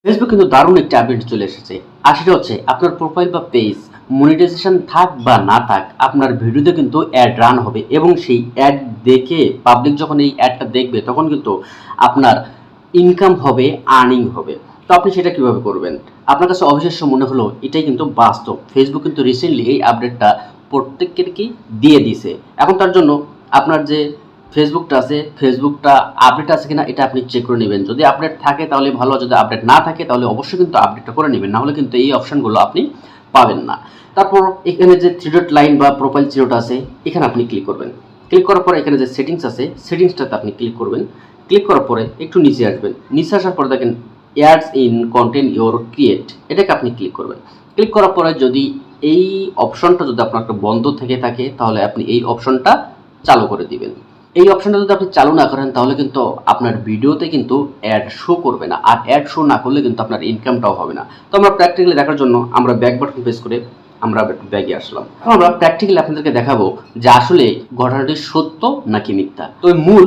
Facebook কিন্তু দারুণ একটি আপডেট চলে এসেছে, আর সেটা হচ্ছে আপনার প্রোফাইল বা পেজ মনিটাইজেশন থাক বা না থাক, আপনার ভিডিওতে কিন্তু অ্যাড রান হবে এবং সেই অ্যাড দেখে পাবলিক যখন এই অ্যাডটা দেখবে তখন কিন্তু আপনার ইনকাম হবে, আর্নিং হবে। তো আপনি সেটা কিভাবে করবেন? আপনার কাছে অবিশ্বাস্য মনে হলো, এটাই কিন্তু বাস্তব। ফেসবুক কিন্তু রিসেন্টলি এই আপডেটটা প্রত্যেককেই দিয়ে দিছে। এখন তার জন্য আপনার যে ফেসবুকটা আপডেট আছে কিনা এটা আপনি চেক করে নেবেন। যদি আপডেট থাকে তাহলে ভালো, যদি আপডেট না থাকে তাহলে অবশ্যই কিন্তু আপডেটটা করে নেবেন, না হলে কিন্তু এই অপশনগুলো আপনি পাবেন না। তারপর এখানে যে থ্রি ডট লাইন বা প্রোফাইল চিহ্নটা আছে, এখানে আপনি ক্লিক করবেন। ক্লিক করার পরে এখানে যে সেটিংস আছে, সেটিংসটাতে আপনি ক্লিক করবেন। ক্লিক করার পরে একটু নিচে আসবেন। নিচে আসার পরে দেখেন ads in content your create, এটাকে আপনি ক্লিক করবেন। ক্লিক করার পরে যদি এই অপশনটা যদি আপনার একটা বন্ধ থেকে থাকে তাহলে আপনি এই অপশনটা চালু করে দিবেন। এই অপশনটা যদি আপনি চালু না করেন তাহলে কিন্তু আপনার ভিডিওতে কিন্তু অ্যাড শো করবে না, আর অ্যাড শো না করলে কিন্তু আপনার ইনকামটাও হবে না। তো আমরা প্র্যাকটিক্যালি দেখার জন্য আমরা ব্যাক বাটন প্রেস করে আমরা ব্যাগে আসলাম। এখন আমরা প্র্যাকটিক্যালি আপনাদেরকে দেখাবো যে আসলে ঘটনাটি সত্য নাকি মিথ্যা। তো মূল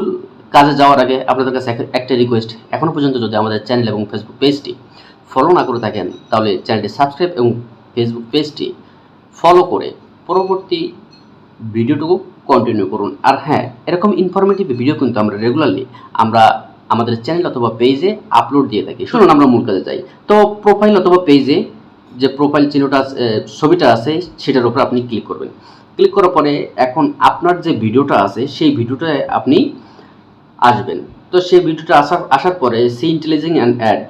কাজে যাওয়ার আগে আপনাদের কাছে একটা রিকোয়েস্ট, এখনো পর্যন্ত যদি আমাদের চ্যানেল এবং ফেসবুক পেজটি ফলো না করে থাকেন তাহলে চ্যানেলটি সাবস্ক্রাইব এবং ফেসবুক পেজটি ফলো করে পরবর্তী ভিডিওটুকু কন্টিনিউ করুন। আর হ্যাঁ, এরকম ইনফরমেটিভ ভিডিও কিন্তু আমরা রেগুলারলি আমাদের চ্যানেল অথবা পেজে আপলোড দিয়ে থাকি। শুনুন আমরা মূল কাজে যাই। তো প্রোফাইল অথবা পেজে যে প্রোফাইল চিহ্নটা ছবিটা আছে সেটার উপর আপনি ক্লিক করবেন। ক্লিক করার পরে এখন আপনার যে ভিডিওটা আছে সেই ভিডিওটায় আপনি আসবেন। তো সেই ভিডিওটা আসার পরে সি ইন্টেলিজেন্ট অ্যান্ড অ্যাড,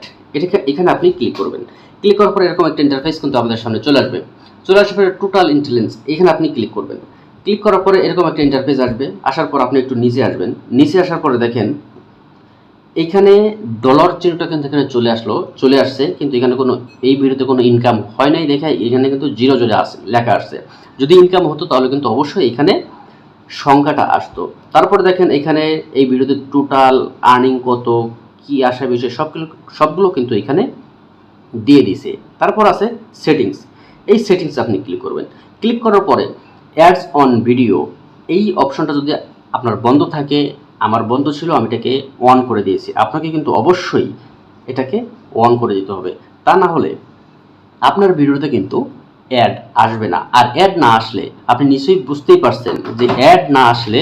এখানে আপনি ক্লিক করবেন। ক্লিক করার পরে এরকম একটা ইন্টারফেস কিন্তু আমাদের সামনে চলে আসবে। চলে আসার পরে টোটাল ইন্টেলিজেন্স এখানে আপনি ক্লিক করবেন। ক্লিক করার পরে এরকম একটা ইন্টারফেস আসবে। আসার পর আপনি একটু নিচে আসবেন। নিচে আসার পরে দেখেন এখানে ডলার চিহ্নটা কিন্তু এখানে চলে আসছে, কিন্তু এখানে কোনো এই ভিডিওতে কোনো ইনকাম হয় নাই দেখে এখানে কিন্তু জিরো লেখা আসছে। যদি ইনকাম হতো তাহলে কিন্তু অবশ্যই এখানে সংখ্যাটা আসতো। তারপরে দেখেন এখানে এই ভিডিওতে টোটাল আর্নিং কত, কি আসা বিষয় সবগুলো কিন্তু এখানে দিয়ে দিছে। তারপর আছে সেটিংস, এই সেটিংস আপনি ক্লিক করবেন। ক্লিক করার পরে অ্যাডস অন ভিডিও, এই অপশনটা যদি আপনার বন্ধ থাকে, আমার বন্ধ ছিল, আমি এটাকে অন করে দিয়েছি। আপনাকে কিন্তু অবশ্যই এটাকে অন করে দিতে হবে, তা না হলে আপনার ভিডিওতে কিন্তু অ্যাড আসবে না। আর অ্যাড না আসলে আপনি নিশ্চয়ই বুঝতেই পারছেন যে অ্যাড না আসলে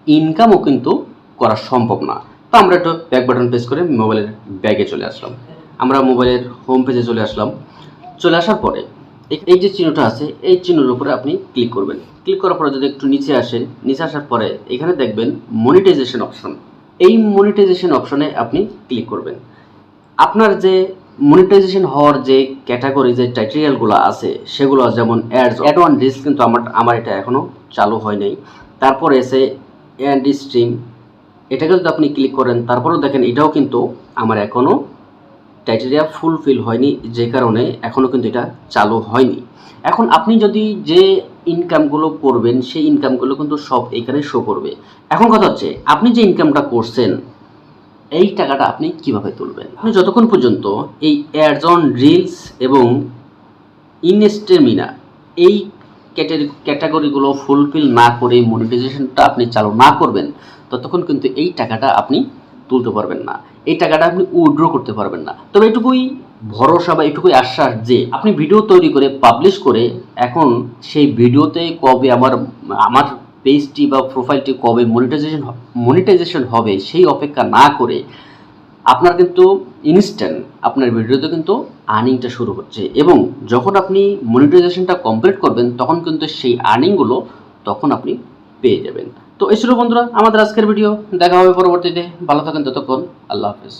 ইনকামও কিন্তু করা সম্ভব না। তো আমরা একটু ব্যাক বাটন প্রেস করে মোবাইলের ব্যাগে চলে আসলাম। আমরা মোবাইলের হোম পেজে চলে আসলাম। চলে আসার পরে এই যে চিহ্নটা আছে এই চিহ্নের উপরে আপনি ক্লিক করবেন। ক্লিক করার পরে যদি একটু নিচে আসেন, নিচে আসার পরে এখানে দেখবেন মনিটাইজেশন অপশন। এই মনিটাইজেশন অপশনে আপনি ক্লিক করবেন। আপনার যে মনিটাইজেশন হওয়ার যে ক্যাটাগরি যে টাইটেরিয়ালগুলো আছে সেগুলো যেমন অ্যাড অন রিলস কিন্তু আমার এটা এখনও চালু হয় নাই। তারপরে এসে অ্যাড স্ট্রিম, এটাকে যদি আপনি ক্লিক করেন তারপরেও দেখেন এটাও কিন্তু আমার এখনও ক্রাইটেরিয়া ফুলফিল হয়নি, যে কারণে এখনও কিন্তু এটা চালু হয়নি। এখন আপনি যদি যে ইনকামগুলো করবেন সেই ইনকামগুলো কিন্তু সব এখানে শো করবে। এখন কথা হচ্ছে আপনি যে ইনকামটা করছেন এই টাকাটা আপনি কিভাবে তুলবেন? আপনি যতক্ষণ পর্যন্ত এই অ্যাডস অন রিলস এবং ইনস্টেমিনা এই ক্যাটাগরিগুলো ফুলফিল না করে মনিটাইজেশনটা আপনি চালু না করবেন ততক্ষণ কিন্তু এই টাকাটা আপনি তুলতে পারবেন না, এই টাকাটা আপনি উইথড্র করতে পারবেন না। তবে এটুকুই ভরসা বা এটুকুই আশ্বাস যে আপনি ভিডিও তৈরি করে পাবলিশ করে এখন সেই ভিডিওতে কবে আমার পেজটি বা প্রোফাইলটি কবে মনিটাইজেশন হবে সেই অপেক্ষা না করে আপনার কিন্তু ইনস্ট্যান্ট আপনার ভিডিওতে কিন্তু আর্নিংটা শুরু হচ্ছে, এবং যখন আপনি মনিটাইজেশনটা কমপ্লিট করবেন তখন কিন্তু সেই আর্নিংগুলো তখন আপনি পেয়ে যাবেন। তো এই ছিল বন্ধুরা আমাদের আজকের ভিডিও, দেখা হবে পরবর্তীতে। ভালো থাকেন ততক্ষণ, আল্লাহ হাফেজ।